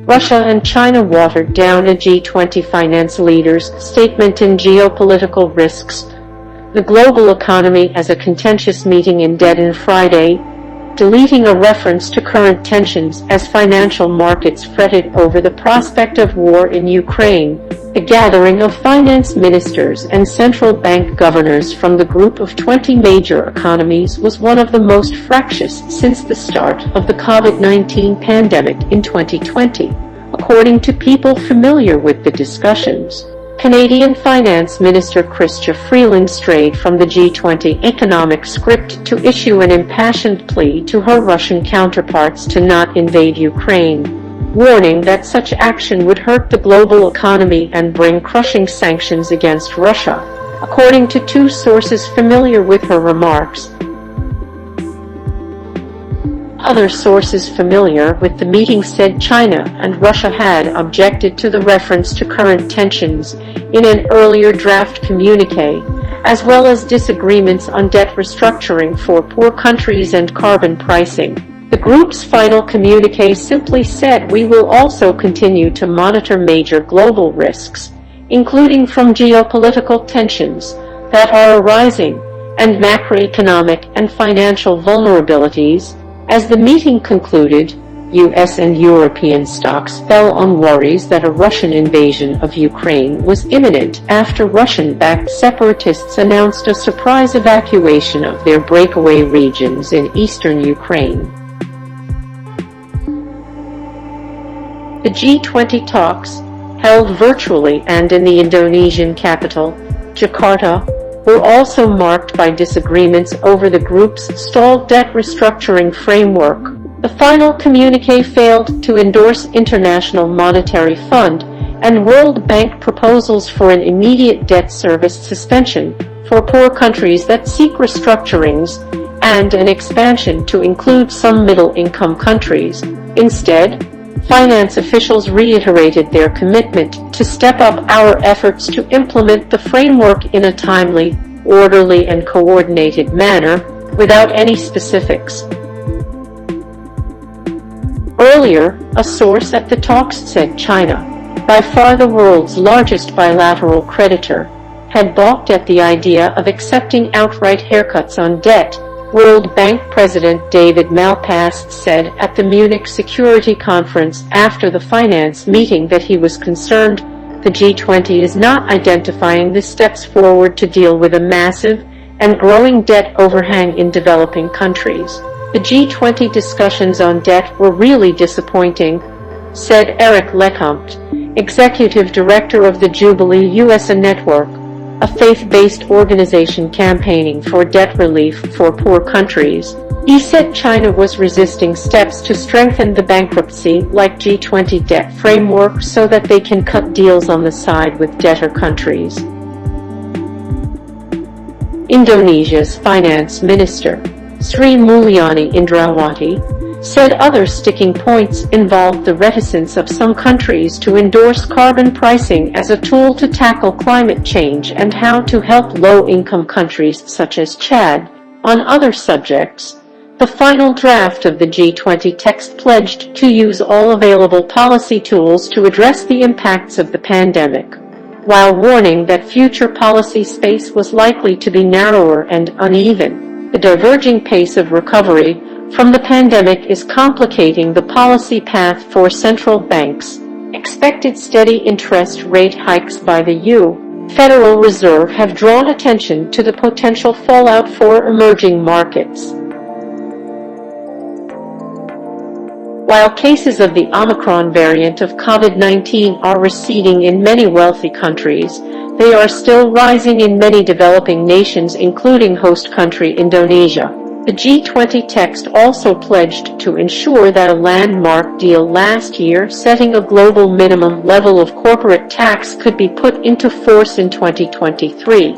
Russia and China watered down a G20 finance leaders' statement in geopolitical risks. The global economy as a contentious meeting in endedon Friday, deleting a reference to current tensions as financial markets fretted over the prospect of war in Ukraine. The gathering of finance ministers and central bank governors from the group of 20 major economies was one of the most fractious since the start of the COVID-19 pandemic in 2020, according to people familiar with the discussions. Canadian Finance Minister Chrystia Freeland strayed from the G20 economic script to issue an impassioned plea to her Russian counterparts to not invade Ukraine, warning that such action would hurt the global economy and bring crushing sanctions against Russia, according to two sources familiar with her remarks. Other sources familiar with the meeting said China and Russia had objected to the reference to current tensions in an earlier draft communiqué, as well as disagreements on debt restructuring for poor countries and carbon pricing. The group's final communiqué simply said, "We will also continue to monitor major global risks, including from geopolitical tensions that are arising and macroeconomic and financial vulnerabilities." As the meeting concluded, US and European stocks fell on worries that a Russian invasion of Ukraine was imminent after Russian-backed separatists announced a surprise evacuation of their breakaway regions in eastern Ukraine. The G20 talks, held virtually and in the Indonesian capital, Jakarta, were also marked by disagreements over the group's stalled debt restructuring framework. The final communiqué failed to endorse International Monetary Fund and World Bank proposals for an immediate debt service suspension for poor countries that seek restructurings and an expansion to include some middle-income countries. Instead, finance officials reiterated their commitment to step up our efforts to implement the framework in a timely, orderly and coordinated manner, without any specifics. Earlier, a source at the talks said China, by far the world's largest bilateral creditor, had balked at the idea of accepting outright haircuts on debt. World Bank President David Malpass said at the Munich Security Conference after the finance meeting that he was concerned the G20 is not identifying the steps forward to deal with a massive and growing debt overhang in developing countries. The G20 discussions on debt were really disappointing, said Eric Lecomte, executive director of the Jubilee USA Network, a faith-based organization campaigning for debt relief for poor countries. He said China was resisting steps to strengthen the bankruptcy-like G20 debt framework so that they can cut deals on the side with debtor countries. Indonesia's finance minister, Sri Mulyani Indrawati, said other sticking points involved the reticence of some countries to endorse carbon pricing as a tool to tackle climate change and how to help low-income countries such as Chad. On other subjects, the final draft of the G20 text pledged to use all available policy tools to address the impacts of the pandemic, while warning that future policy space was likely to be narrower and uneven. The diverging pace of recovery from the pandemic is complicating the policy path for central banks. Expected steady interest rate hikes by the Federal Reserve have drawn attention to the potential fallout for emerging markets. While cases of the Omicron variant of COVID-19 are receding in many wealthy countries, they are still rising in many developing nations, including host country Indonesia. The G20 text also pledged to ensure that a landmark deal last year setting a global minimum level of corporate tax could be put into force in 2023.